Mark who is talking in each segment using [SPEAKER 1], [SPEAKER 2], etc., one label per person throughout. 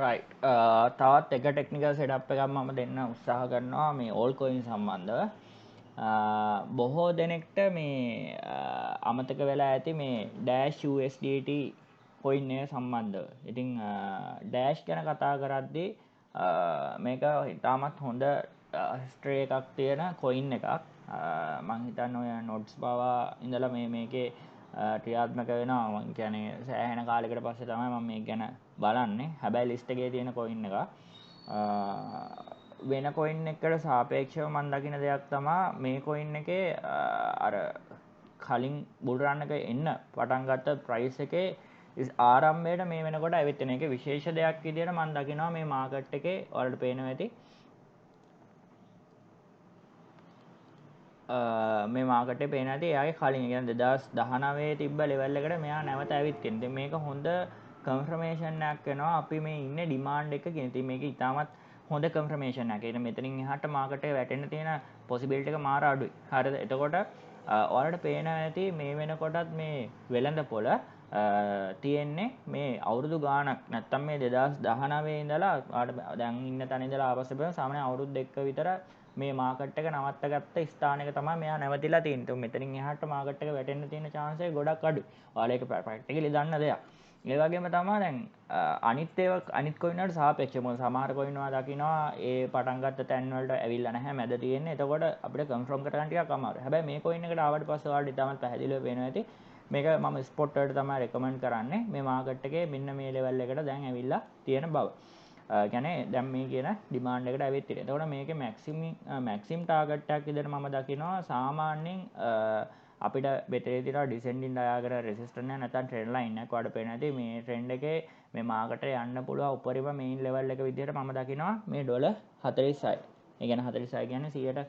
[SPEAKER 1] right තවත් එක technical setup එකක් මම දෙන්න උත්සාහ කරනවා මේ altcoin සම්බන්ධව. බොහෝ දෙනෙක්ට මේ අමතක වෙලා ඇති මේ dash USDT coin එක සම්බන්ධව. ඉතින් dash ගැන කතා කරද්දී මේක ඉතාමත් හොඳ හිස්ටරි එකක් තියෙන coin එකක්. මං හිතන්නේ ඔය nodes පවා ඉඳලා මේකේ ක්‍රියාත්මක වෙනවා. මං කියන්නේ සෑහෙන කාලයකට පස්සේ තමයි මම මේක ගැන බලන්නේ. හැබැයි ලිස්ට් එකේ තියෙන coin එක. වෙන coin එකකට සාපේක්ෂව මම දකින දෙයක් තමයි මේ coin එකේ අර කලින් බුල් රන් එක එන්න පටන් ගත්ත price එකේ ආරම්භයට මේ වෙනකොට ඇවිත් එන එක විශේෂ දෙයක් විදියට මම දකිනවා මේ මාකට් එකේ ඔයාලට පේනවා ඇති. මේ මාකටේ පේන ඇති එයාගේ කලින් කියන්නේ 2019 තිබ්බ ලෙවල් එකට මෙයා නැවත ඇවිත් තියෙනවා. ඉතින් මේක හොඳ කන්ෆර්මේෂන් එකක් වෙනවා අපි මේ ඉන්නේ ඩිමාන්ඩ් එක කියන. ඉතින් මේක ඉතාමත් හොඳ කන්ෆර්මේෂන් එකක්. ඒ මෙතනින් එහාට මාකට් එක වැටෙන්න තියෙන පොසිබිලිටි එක මාර අඩුයි. හරිද? එතකොට ඔයාලට පේන ඇති මේ වෙනකොටත් මේ වෙළඳ පොළ තියෙන්නේ මේ අවුරුදු ගාණක් නැත්තම් මේ 2019 ඉඳලා දැන් ඉන්න තැන ඉඳලා ආපස්සට බලන සාමාන්‍ය අවුරුදු දෙකක විතර මේ මාකට් එක නවත්තගත්ත ස්ථානයක තමයි මෙයා නැවතිලා තියෙන්නේ. මෙතනින් එහාට මාකට් එක වැටෙන්න තියෙන chance එක ගොඩක් අඩුයි. ඔයාලා ඒක ප්‍රැක්ටිකලි දන්න දෙයක්. ඒ වගේම තමයි දැන් අනිත් coin වලට සාපේක්ෂව මොකද සමහර coin වල දකින්නවා ඒ පටන් ගත්ත තැන් වලට ඇවිල්ලා නැහැ මැද තියෙන්නේ. එතකොට අපිට කන්ෆර්ම් කරගන්න ටිකක් අමාරුයි. හැබැයි මේ coin එකට ආවට පස්සේ ඔයාලට ඉතාමත් පැහැදිලිව පේනවා ඇති. මේක මම ස්පොට් වලට තමයි රෙකමන්ඩ් කරන්නේ. මේ මාකට් එකේ මෙන්න මේ ලෙවල් එකට දැන් ඇවිල්ලා තියෙන බව. කියන්නේ දැන් මේ කියන ඩිමාන්ඩ් එකට ඇවිත් තියෙනවා. එතකොට මේකේ මැක්සිම් ටාගට් එකක් විදිහට මම දකිනවා සාමාන්‍යයෙන් අපිට මෙතේ තියෙනවා ඩිසෙන්ඩින් ඩයාග්‍රෑම් රෙසිස්ටන්ස් එක නැත්නම් ට්‍රෙන්ඩ් ලයින් එකක් වඩ පේන ඇති. මේ ට්‍රෙන්ඩ් එකේ මේ මාකට් එක යන්න පුළුවන් උපරිම මේන් ලෙවල් එක විදිහට මම දකිනවා මේ ඩොලර් 46යි. ඒ කියන්නේ 46 කියන්නේ 100ට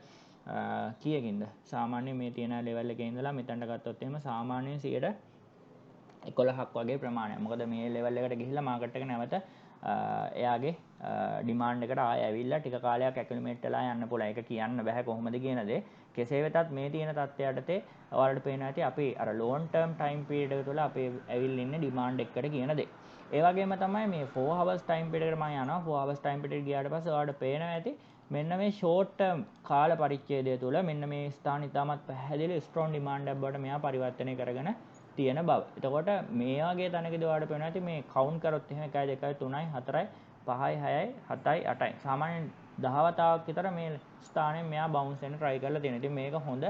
[SPEAKER 1] කීයකින්ද? සාමාන්‍යයෙන් මේ තියෙන ලෙවල් එකේ ඉඳලා මෙතනට ගත්තොත් එහෙම සාමාන්‍යයෙන් 11ක් වගේ ප්‍රමාණයක්. මොකද මේ ලෙවල් එකට ගිහිල්ලා මාකට් එක නැවත එයාගේ ඩිමාන්ඩ් එකට ආය ඇවිල්ලා ටික කාලයක් ඇකියුමේට් වෙලා යන්න පුළුවන්. ඒක කියන්න බෑ කොහොමද කියන දේ. කෙසේ වෙතත් මේ තියෙන තත්ත්වයටතේ ඔයාලට පේනවා ඇති අපි අර ලොන් ටර්ම් ටයිම් පීරියඩ් එක තුළ අපි ඇවිල්ලා ඉන්නේ ඩිමාන්ඩ් එකකට කියන දේ. ඒ වගේම තමයි මේ 4 hours time period එකට මම යනවා. 4 hours time period ගියාට පස්සේ ඔයාලට පේනවා ඇති මෙන්න මේ ෂෝට් ටර්ම් කාල පරිච්ඡේදය තුළ මෙන්න මේ ස්ථාන ඉතාමත් පැහැදිලි ස්ට්‍රෝං ඩිමාන්ඩ් එකක් බවට මෙයා පරිවර්තනය කරගෙන තියෙන බව. එතකොට මේ වගේ තැනකදී ඔයාලට පේනවා ඇති මේ කවුන්ට් කරොත් එහෙම 1 2 3 4 5යි 6යි 7යි 8යි සාමාන්‍යයෙන් 10 වතාවක් විතර මේ ස්ථානයෙන් මෙයා බවුන්ස් වෙන්න try කරලා තියෙනවා. ඉතින් මේක හොඳ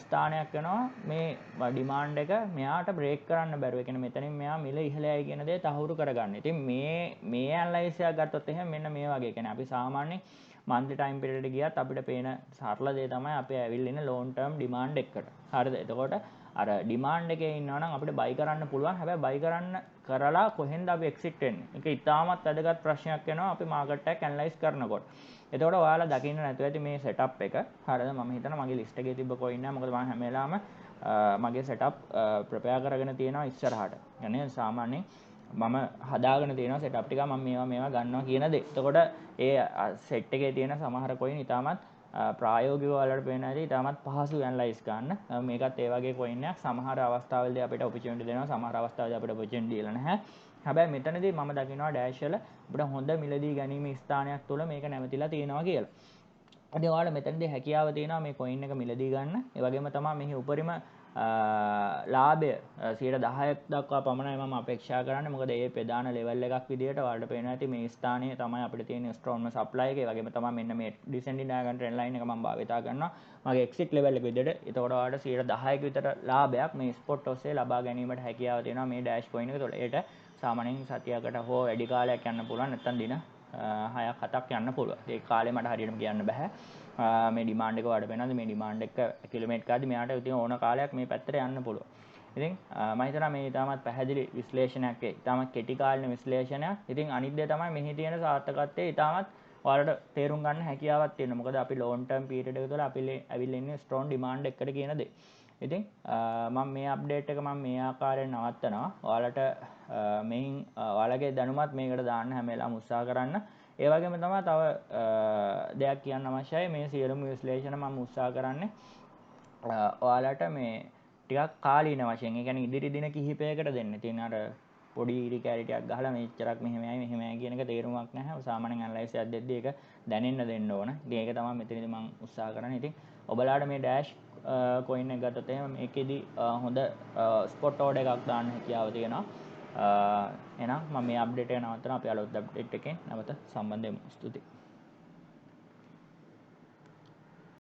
[SPEAKER 1] ස්ථානයක් වෙනවා මේ ඩිමාන්ඩ් එක මෙයාට බ්‍රේක් කරන්න බැරුව. ඒ කියන්නේ මෙතනින් මෙයා මිල ඉහළයි කියන දේ තහවුරු කරගන්න. ඉතින් මේ ඇනලයිස් එකක් ගත්තොත් එහෙම මෙන්න මේ වගේ. ඒ කියන්නේ අපි සාමාන්‍යයෙන් monthly time period එකට ගියත් අපිට පේන සරල දේ තමයි අපි ඇවිල්ලා ඉන්නේ long term demand එකකට. හරිද? එතකොට අර ඩිමාන්ඩ් එකේ ඉන්නවා නම් අපිට බයි කරන්න පුළුවන්. හැබැයි බයි කරන්න කරලා කොහෙන්ද අපි එක්සිට් වෙන්නේ? ඒක ඉතාමත් වැදගත් ප්‍රශ්නයක් වෙනවා අපි මාකට් එක ඇනලයිස් කරනකොට. එතකොට ඔයාලා දකින්න නැතුව ඇති මේ සෙටප් එක. හරිද? මම හිතනවා මගේ ලිස්ට් එකේ තිබ්බ coin එක. මොකද මම හැම වෙලාවෙම මගේ සෙටප් ප්‍රෙපෙයාර් කරගෙන තියෙනවා ඉස්සරහට. يعني සාමාන්‍යයෙන් මම හදාගෙන තියෙනවා සෙටප් ටික මම මේවා ගන්නවා කියන දේ. එතකොට ඒ සෙට් එකේ තියෙන සමහර coin ඉතාමත් ප්‍රායෝගිකව වලට පේන ඇති ඉතාමත් පහසු ඇනලයිස් ගන්න. මේකත් ඒ වගේ coin එකක්. සමහර අවස්ථාවලදී අපිට opportunity දෙනවා. සමහර අවස්ථාවලදී අපිට opportunity දීලා නැහැ. හැබැයි මෙතනදී මම දකිනවා dash වල අපිට හොඳ මිලදී ගැනීම ස්ථානයක් තුළ මේක නැවතිලා තියෙනවා කියලා. ඉතින් ඔයාලා මෙතනදී හැකියාව තියෙනවා මේ coin එක මිලදී ගන්න. ඒ වගේම තමයි මෙහි උපරිම ලාභය 10% දක්වා පමණයි මම අපේක්ෂා කරන්නේ. මොකද ඒ ප්‍රධාන ලෙවල් එකක් විදියට ඔයාලට පේනවා ඇති මේ ස්ථානයේ තමයි අපිට තියෙන ස්ට්‍රෝන්ම සප්ලයි එක. ඒ වගේම තමයි මෙන්න මේ ඩිසෙන්ඩින් ඩයග්‍රෑම් ට්‍රෙන්ඩ් ලයින් එක මම භාවිතා කරනවා. මගේ එක්සිට් ලෙවල් එක විදියට. ඒතකොට ඔයාලට 10%ක විතර ලාභයක් මේ ස්පොට් ඔස්සේ ලබා ගැනීමට හැකියාව තියෙනවා මේ ඩෑෂ් coin එක තුළ. ඒට සාමාන්‍යයෙන් සතියකට හෝ වැඩි කාලයක් යන්න පුළුවන්. නැත්නම් දින 6ක් 7ක් යන්න පුළුවන්. ඒ කාලේ මට හරියටම කියන්න බෑ. මේ ඩිමාන්ඩ් එක වඩ වෙනවාද මේ ඩිමාන්ඩ් එක කිලෝමීටර් කාදී මෙයාට ඉතින් ඕන කාලයක් මේ පැත්තට යන්න පුළුවන්. ඉතින් මම හිතනවා මේ ඉතාමත් පැහැදිලි විශ්ලේෂණයක් ඒ. ඉතාමත් කෙටි කාලින විශ්ලේෂණයක්. ඉතින් අනිත් දේ තමයි මෙහි තියෙන සාර්ථකත්වයේ ඉතාමත් ඔයාලට තේරුම් ගන්න හැකියාවක් තියෙනවා. මොකද අපි long term period එක තුළ අපි ඇවිල්ලා ඉන්නේ strong demand එකකට කියන දේ. ඉතින් මම මේ අප්ඩේට් එක මම මේ ආකාරයෙන් නවත්තනවා. ඔයාලට මෙයින් ඔයාලගේ දැනුමත් මේකට දාන්න හැම වෙලාවම උත්සාහ කරන්න. ඒ වගේම තමයි තව දෙයක් කියන්න අවශ්‍යයි. මේ සියලුම විශ්ලේෂණ මම උත්සාහ කරන්නේ ඔයාලට මේ ටිකක් කාලීන වශයෙන්. ඒ කියන්නේ ඉදිරි දින කිහිපයකට දෙන්න. ඉතින් අර පොඩි ඉරි කැරි ටිකක් ගහලා මෙච්චරක් මෙහෙමයි මෙහෙමයි කියන එක තේරුමක් නැහැ. සාමාන්‍යයෙන් ඇනලයිස් එකක් දෙද්දී ඒක දැනෙන්න දෙන්න ඕන. ඉතින් ඒක තමයි මෙතනදී මම උත්සාහ කරන්නේ. ඉතින් ඔබලාට මේ ඩෑෂ් කොයින් එක ගත්තොත් එහෙම මේකෙදි හොඳ ස්පොට් ඕඩර් එකක් දාන්න හැකියාව තියෙනවා. එහෙනම් මම මේ අප්ඩේට් එක නවත්තනවා. අපි අලුත් අප්ඩේට් එකෙන් නැවත සම්බන්ධ වෙමු. ස්තුතියි.